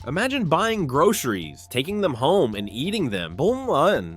Imagine buying groceries, taking them home, and eating them, boom,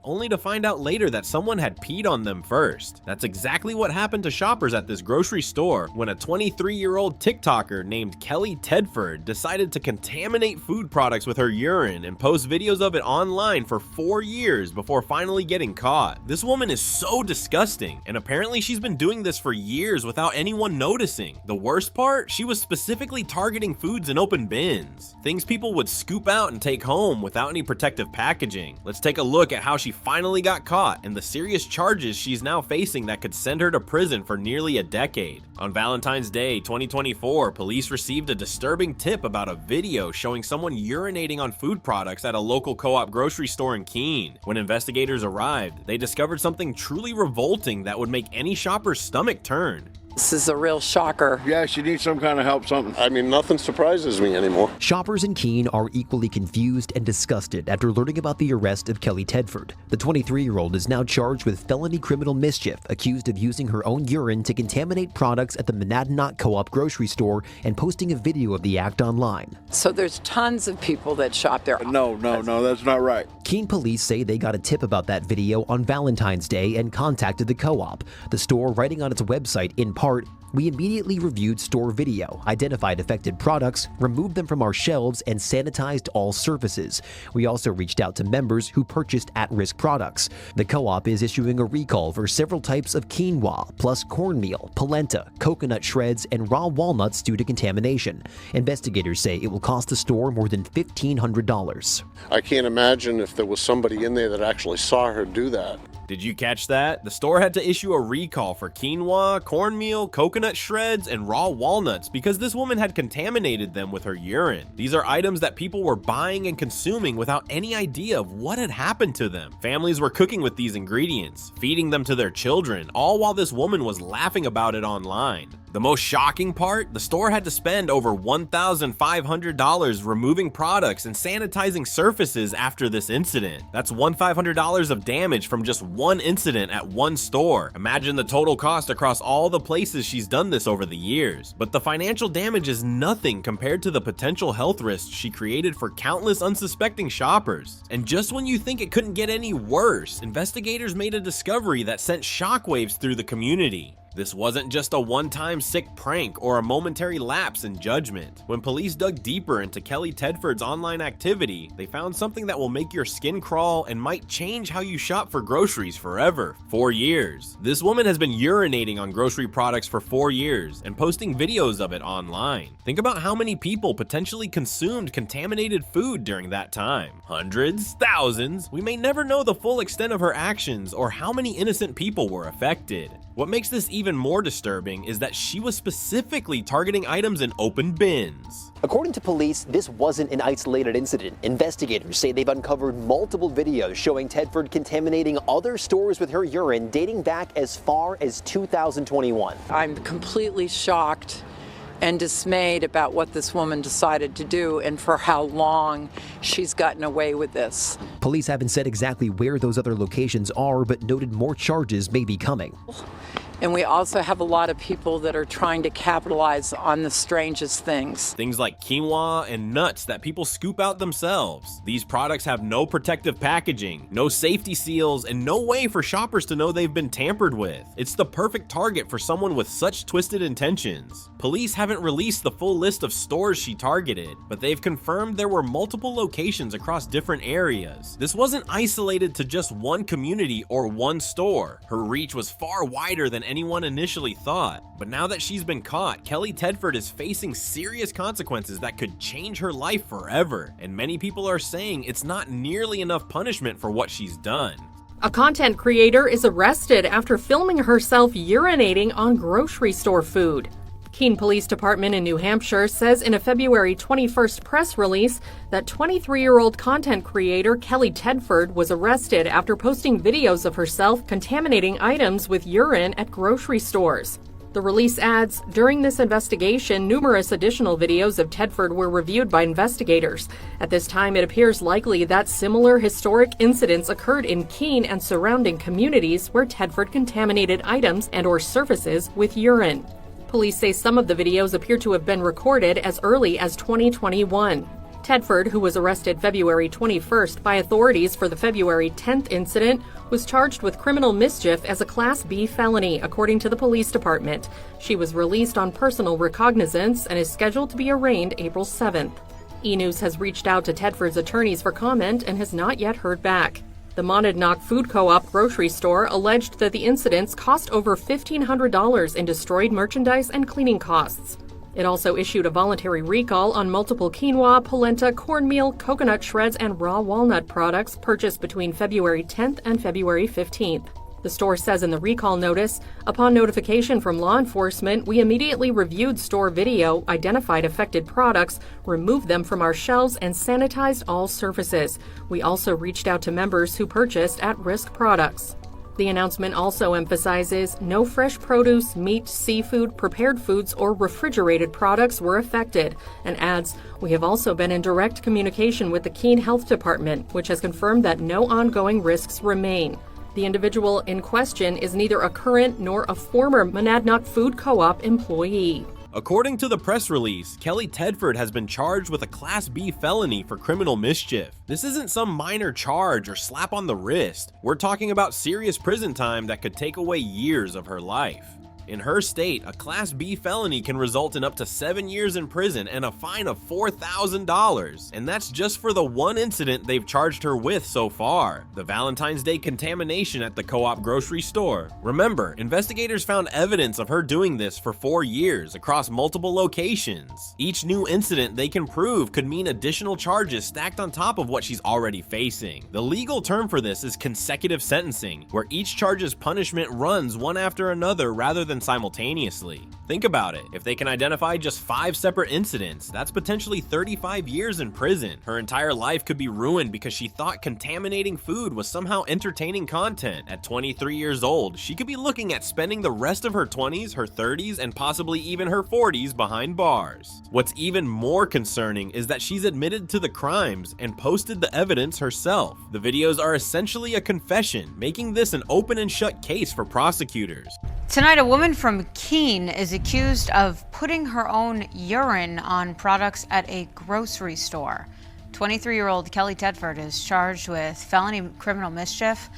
only to find out later that someone had peed on them first. That's exactly what happened to shoppers at this grocery store when a 23-year-old TikToker named Kelly Tedford decided to contaminate food products with her urine and post videos of it online for 4 years before finally getting caught. This woman is so disgusting, and apparently she's been doing this for years without anyone noticing. The worst part? She was specifically targeting foods in open bins, things people would scoop out and take home without any protective packaging. Let's take a look at how she finally got caught and the serious charges she's now facing that could send her to prison for nearly a decade. On Valentine's Day 2024, police received a disturbing tip about a video showing someone urinating on food products at a local co-op grocery store in Keene. When investigators arrived, they discovered something truly revolting that would make any shopper's stomach turn. This is a real shocker. Yeah, she needs some kind of help, something. I mean, nothing surprises me anymore. Shoppers in Keene are equally confused and disgusted after learning about the arrest of Kelly Tedford. The 23-year-old is now charged with felony criminal mischief, accused of using her own urine to contaminate products at the Monadnock Co-op grocery store and posting a video of the act online. So there's tons of people that shop there. No, that's not right. Keene police say they got a tip about that video on Valentine's Day and contacted the co-op. The store writing on its website in part, "We immediately reviewed store video, identified affected products, removed them from our shelves, and sanitized all surfaces. We also reached out to members who purchased at-risk products." The co-op is issuing a recall for several types of quinoa, plus cornmeal, polenta, coconut shreds, and raw walnuts due to contamination. Investigators say it will cost the store more than $1,500. I can't imagine if there was somebody in there that actually saw her do that. Did you catch that? The store had to issue a recall for quinoa, cornmeal, coconut shreds, and raw walnuts because this woman had contaminated them with her urine. These are items that people were buying and consuming without any idea of what had happened to them. Families were cooking with these ingredients, feeding them to their children, all while this woman was laughing about it online. The most shocking part? The store had to spend over $1,500 removing products and sanitizing surfaces after this incident. That's $1,500 of damage from just one incident at one store. Imagine the total cost across all the places she's done this over the years. But the financial damage is nothing compared to the potential health risks she created for countless unsuspecting shoppers. And just when you think it couldn't get any worse, investigators made a discovery that sent shockwaves through the community. This wasn't just a one-time sick prank or a momentary lapse in judgment. When police dug deeper into Kelly Tedford's online activity, they found something that will make your skin crawl and might change how you shop for groceries forever. 4 years. This woman has been urinating on grocery products for 4 years and posting videos of it online. Think about how many people potentially consumed contaminated food during that time. Hundreds? Thousands? We may never know the full extent of her actions or how many innocent people were affected. What makes this even more disturbing is that she was specifically targeting items in open bins. According to police, this wasn't an isolated incident. Investigators say they've uncovered multiple videos showing Tedford contaminating other stores with her urine dating back as far as 2021. I'm completely shocked and dismayed about what this woman decided to do and for how long she's gotten away with this. Police haven't said exactly where those other locations are, but noted more charges may be coming. And we also have a lot of people that are trying to capitalize on the strangest things. Things like quinoa and nuts that people scoop out themselves. These products have no protective packaging, no safety seals, and no way for shoppers to know they've been tampered with. It's the perfect target for someone with such twisted intentions. Police haven't released the full list of stores she targeted, but they've confirmed there were multiple locations across different areas. This wasn't isolated to just one community or one store. Her reach was far wider than anyone initially thought. But now that she's been caught, Kelly Tedford is facing serious consequences that could change her life forever. And many people are saying it's not nearly enough punishment for what she's done. A content creator is arrested after filming herself urinating on grocery store food. Keene Police Department in New Hampshire says in a February 21st press release that 23-year-old content creator Kelly Tedford was arrested after posting videos of herself contaminating items with urine at grocery stores. The release adds, during this investigation, numerous additional videos of Tedford were reviewed by investigators. At this time, it appears likely that similar historic incidents occurred in Keene and surrounding communities where Tedford contaminated items and/or surfaces with urine. Police say some of the videos appear to have been recorded as early as 2021. Tedford, who was arrested February 21st by authorities for the February 10th incident, was charged with criminal mischief as a Class B felony, according to the police department. She was released on personal recognizance and is scheduled to be arraigned April 7th. E! News has reached out to Tedford's attorneys for comment and has not yet heard back. The Monadnock Food Co-op grocery store alleged that the incidents cost over $1,500 in destroyed merchandise and cleaning costs. It also issued a voluntary recall on multiple quinoa, polenta, cornmeal, coconut shreds, and raw walnut products purchased between February 10th and February 15th. The store says in the recall notice, upon notification from law enforcement, we immediately reviewed store video, identified affected products, removed them from our shelves, and sanitized all surfaces. We also reached out to members who purchased at-risk products. The announcement also emphasizes no fresh produce, meat, seafood, prepared foods, or refrigerated products were affected, and adds, we have also been in direct communication with the Keene Health Department, which has confirmed that no ongoing risks remain. The individual in question is neither a current nor a former Monadnock Food Co-op employee. According to the press release, Kelly Tedford has been charged with a Class B felony for criminal mischief. This isn't some minor charge or slap on the wrist. We're talking about serious prison time that could take away years of her life. In her state, a Class B felony can result in up to 7 years in prison and a fine of $4,000. And that's just for the one incident they've charged her with so far, the Valentine's Day contamination at the Co-op grocery store. Remember, investigators found evidence of her doing this for 4 years across multiple locations. Each new incident they can prove could mean additional charges stacked on top of what she's already facing. The legal term for this is consecutive sentencing, where each charge's punishment runs one after another rather than simultaneously. Think about it. If they can identify just 5 separate incidents, that's potentially 35 years in prison. Her entire life could be ruined because she thought contaminating food was somehow entertaining content. At 23 years old, she could be looking at spending the rest of her 20s, her 30s, and possibly even her 40s behind bars. What's even more concerning is that she's admitted to the crimes and posted the evidence herself. The videos are essentially a confession, making this an open and shut case for prosecutors. Tonight, a woman from Keene is accused of putting her own urine on products at a grocery store. 23-year-old Kelly Tedford is charged with felony criminal mischief.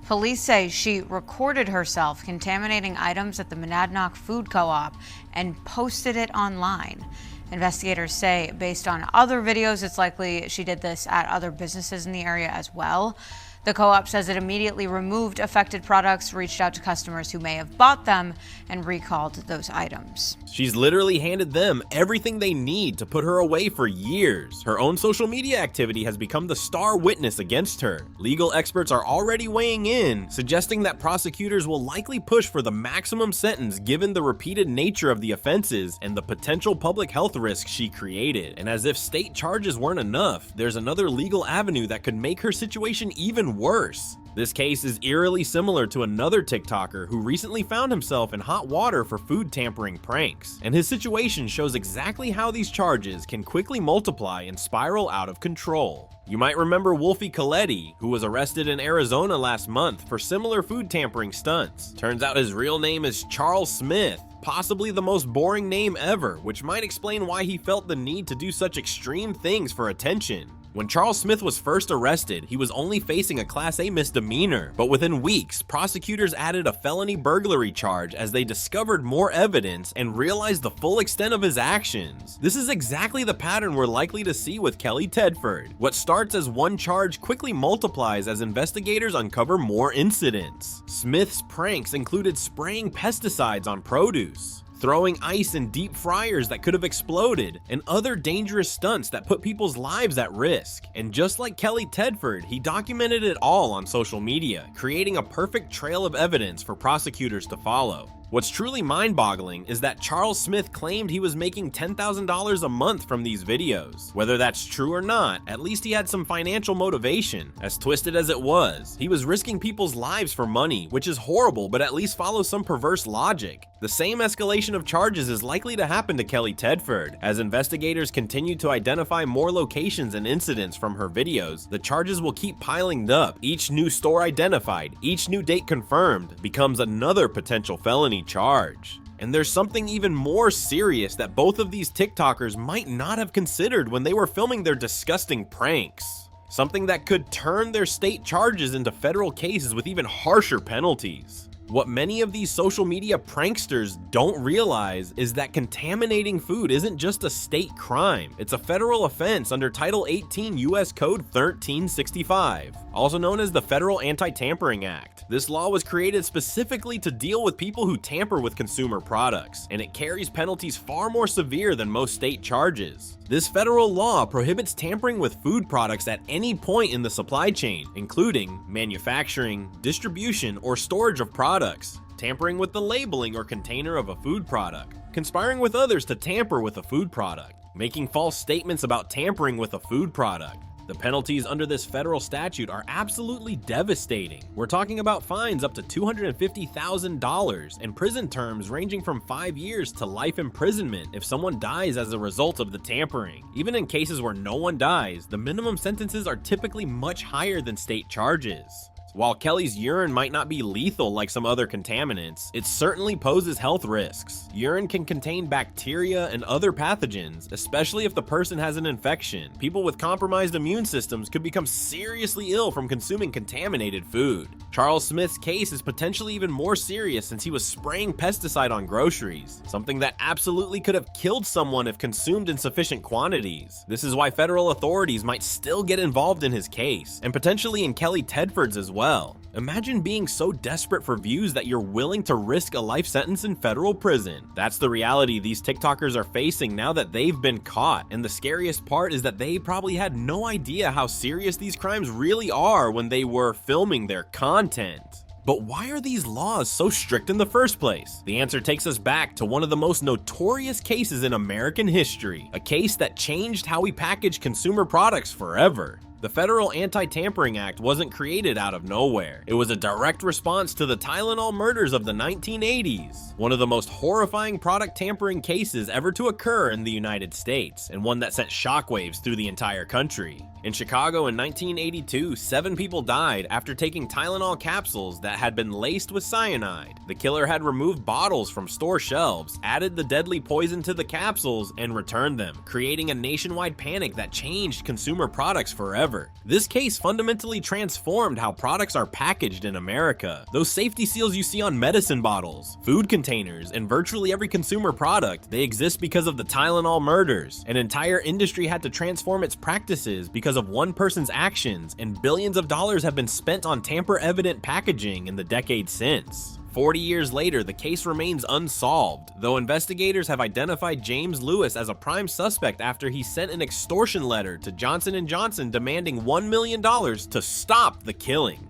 Police say she recorded herself contaminating items at the Monadnock Food Co-op and posted it online. Investigators say, based on other videos, it's likely she did this at other businesses in the area as well. The co-op says it immediately removed affected products, reached out to customers who may have bought them, and recalled those items. She's literally handed them everything they need to put her away for years. Her own social media activity has become the star witness against her. Legal experts are already weighing in, suggesting that prosecutors will likely push for the maximum sentence given the repeated nature of the offenses and the potential public health risks she created. And as if state charges weren't enough, there's another legal avenue that could make her situation even worse. This case is eerily similar to another TikToker who recently found himself in hot water for food tampering pranks, and his situation shows exactly how these charges can quickly multiply and spiral out of control. You might remember Wolfie Coletti, who was arrested in Arizona last month for similar food tampering stunts. Turns out his real name is Charles Smith, possibly the most boring name ever, which might explain why he felt the need to do such extreme things for attention. When Charles Smith was first arrested, he was only facing a Class A misdemeanor, but within weeks, prosecutors added a felony burglary charge as they discovered more evidence and realized the full extent of his actions. This is exactly the pattern we're likely to see with Kelly Tedford. What starts as one charge quickly multiplies as investigators uncover more incidents. Smith's pranks included spraying pesticides on produce, throwing ice in deep fryers that could have exploded, and other dangerous stunts that put people's lives at risk. And just like Kelly Tedford, he documented it all on social media, creating a perfect trail of evidence for prosecutors to follow. What's truly mind-boggling is that Charles Smith claimed he was making $10,000 a month from these videos. Whether that's true or not, at least he had some financial motivation. As twisted as it was, he was risking people's lives for money, which is horrible but at least follows some perverse logic. The same escalation of charges is likely to happen to Kelly Tedford. As investigators continue to identify more locations and incidents from her videos, the charges will keep piling up. Each new store identified, each new date confirmed, becomes another potential felony charge. And there's something even more serious that both of these TikTokers might not have considered when they were filming their disgusting pranks. Something that could turn their state charges into federal cases with even harsher penalties. What many of these social media pranksters don't realize is that contaminating food isn't just a state crime. It's a federal offense under Title 18 U.S. Code 1365, also known as the Federal Anti-Tampering Act. This law was created specifically to deal with people who tamper with consumer products, and it carries penalties far more severe than most state charges. This federal law prohibits tampering with food products at any point in the supply chain, including manufacturing, distribution, or storage of products, tampering with the labeling or container of a food product, conspiring with others to tamper with a food product, making false statements about tampering with a food product. The penalties under this federal statute are absolutely devastating. We're talking about fines up to $250,000 and prison terms ranging from 5 years to life imprisonment if someone dies as a result of the tampering. Even in cases where no one dies, the minimum sentences are typically much higher than state charges. While Kelly's urine might not be lethal like some other contaminants, it certainly poses health risks. Urine can contain bacteria and other pathogens, especially if the person has an infection. People with compromised immune systems could become seriously ill from consuming contaminated food. Charles Smith's case is potentially even more serious since he was spraying pesticide on groceries, something that absolutely could have killed someone if consumed in sufficient quantities. This is why federal authorities might still get involved in his case, and potentially in Kelly Tedford's as well. Imagine being so desperate for views that you're willing to risk a life sentence in federal prison. That's the reality these TikTokers are facing now that they've been caught, and the scariest part is that they probably had no idea how serious these crimes really are when they were filming their content. But why are these laws so strict in the first place? The answer takes us back to one of the most notorious cases in American history, a case that changed how we package consumer products forever. The Federal Anti-Tampering Act wasn't created out of nowhere. It was a direct response to the Tylenol murders of the 1980s, one of the most horrifying product tampering cases ever to occur in the United States, and one that sent shockwaves through the entire country. In Chicago in 1982, 7 people died after taking Tylenol capsules that had been laced with cyanide. The killer had removed bottles from store shelves, added the deadly poison to the capsules, and returned them, creating a nationwide panic that changed consumer products forever. This case fundamentally transformed how products are packaged in America. Those safety seals you see on medicine bottles, food containers, and virtually every consumer product, they exist because of the Tylenol murders. An entire industry had to transform its practices because of one person's actions, and billions of dollars have been spent on tamper-evident packaging in the decades since. 40 years later, the case remains unsolved, though investigators have identified James Lewis as a prime suspect after he sent an extortion letter to Johnson & Johnson demanding $1 million to stop the killing.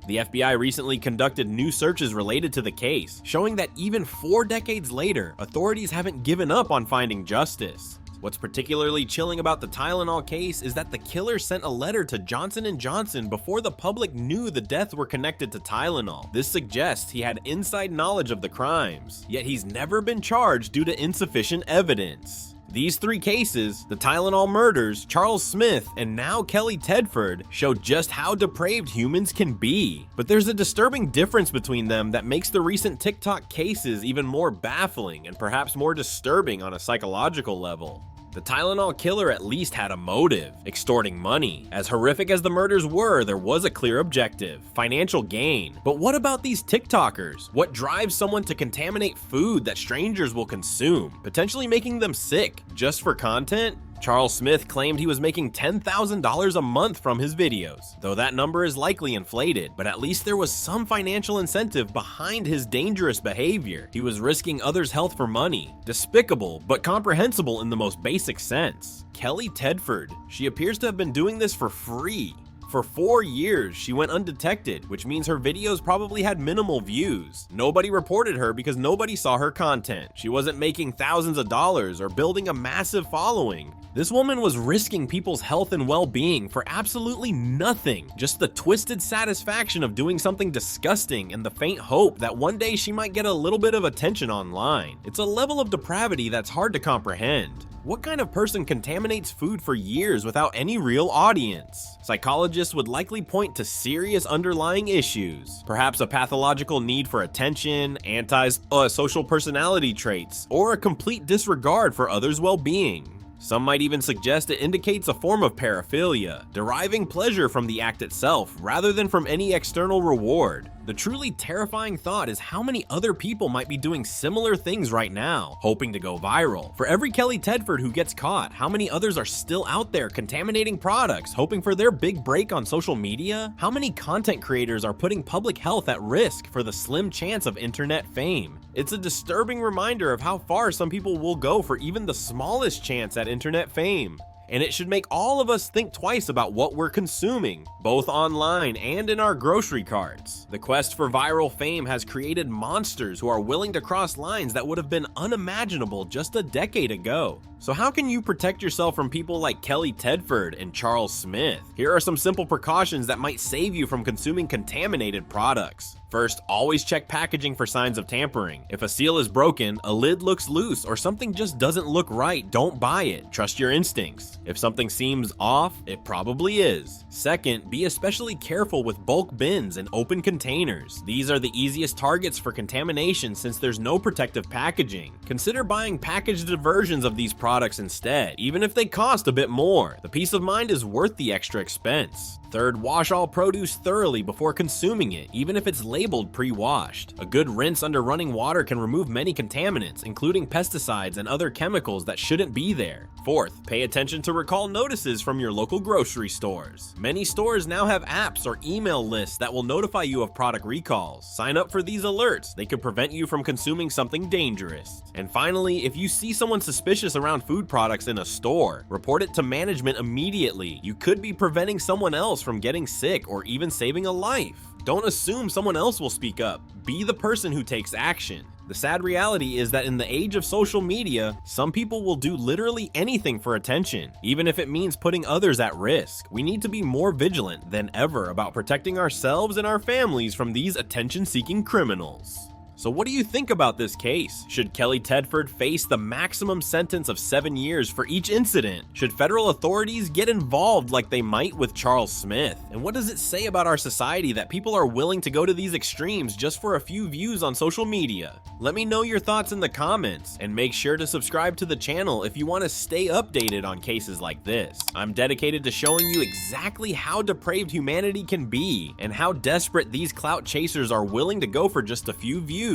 The FBI recently conducted new searches related to the case, showing that even 4 decades later, authorities haven't given up on finding justice. What's particularly chilling about the Tylenol case is that the killer sent a letter to Johnson & Johnson before the public knew the deaths were connected to Tylenol. This suggests he had inside knowledge of the crimes, yet he's never been charged due to insufficient evidence. These 3 cases, the Tylenol murders, Charles Smith, and now Kelly Tedford, show just how depraved humans can be. But there's a disturbing difference between them that makes the recent TikTok cases even more baffling and perhaps more disturbing on a psychological level. The Tylenol killer at least had a motive, extorting money. As horrific as the murders were, there was a clear objective, financial gain. But what about these TikTokers? What drives someone to contaminate food that strangers will consume, potentially making them sick, just for content? Charles Smith claimed he was making $10,000 a month from his videos, though that number is likely inflated, but at least there was some financial incentive behind his dangerous behavior. He was risking others' health for money. Despicable, but comprehensible in the most basic sense. Kelly Tedford, she appears to have been doing this for free. For 4 years, she went undetected, which means her videos probably had minimal views. Nobody reported her because nobody saw her content. She wasn't making thousands of dollars or building a massive following. This woman was risking people's health and well-being for absolutely nothing, just the twisted satisfaction of doing something disgusting and the faint hope that one day she might get a little bit of attention online. It's a level of depravity that's hard to comprehend. What kind of person contaminates food for years without any real audience? Psychologists would likely point to serious underlying issues, perhaps a pathological need for attention, anti-social personality traits, or a complete disregard for others' well-being. Some might even suggest it indicates a form of paraphilia, deriving pleasure from the act itself rather than from any external reward. The truly terrifying thought is how many other people might be doing similar things right now, hoping to go viral. For every Kelly Tedford who gets caught, how many others are still out there contaminating products, hoping for their big break on social media? How many content creators are putting public health at risk for the slim chance of internet fame? It's a disturbing reminder of how far some people will go for even the smallest chance at internet fame. And it should make all of us think twice about what we're consuming, both online and in our grocery carts. The quest for viral fame has created monsters who are willing to cross lines that would have been unimaginable just a decade ago. So how can you protect yourself from people like Kelly Tedford and Charles Smith? Here are some simple precautions that might save you from consuming contaminated products. First, always check packaging for signs of tampering. If a seal is broken, a lid looks loose, or something just doesn't look right, don't buy it. Trust your instincts. If something seems off, it probably is. Second, be especially careful with bulk bins and open containers. These are the easiest targets for contamination since there's no protective packaging. Consider buying packaged versions of these products instead, even if they cost a bit more. The peace of mind is worth the extra expense. Third, wash all produce thoroughly before consuming it, even if it's labeled pre-washed. A good rinse under running water can remove many contaminants, including pesticides and other chemicals that shouldn't be there. Fourth, pay attention to recall notices from your local grocery stores. Many stores now have apps or email lists that will notify you of product recalls. Sign up for these alerts. They could prevent you from consuming something dangerous. And finally, if you see someone suspicious around food products in a store, report it to management immediately. You could be preventing someone else from getting sick or even saving a life. Don't assume someone else will speak up. Be the person who takes action. The sad reality is that in the age of social media, some people will do literally anything for attention, even if it means putting others at risk. We need to be more vigilant than ever about protecting ourselves and our families from these attention-seeking criminals. So what do you think about this case? Should Kelly Tedford face the maximum sentence of 7 years for each incident? Should federal authorities get involved like they might with Charles Smith? And what does it say about our society that people are willing to go to these extremes just for a few views on social media? Let me know your thoughts in the comments, and make sure to subscribe to the channel if you want to stay updated on cases like this. I'm dedicated to showing you exactly how depraved humanity can be, and how desperate these clout chasers are willing to go for just a few views.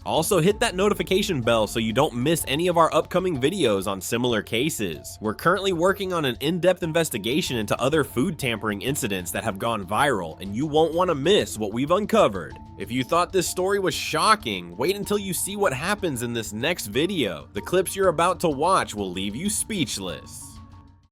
Also, hit that notification bell so you don't miss any of our upcoming videos on similar cases. We're currently working on an in-depth investigation into other food tampering incidents that have gone viral, and you won't want to miss what we've uncovered. If you thought this story was shocking, wait until you see what happens in this next video. The clips you're about to watch will leave you speechless.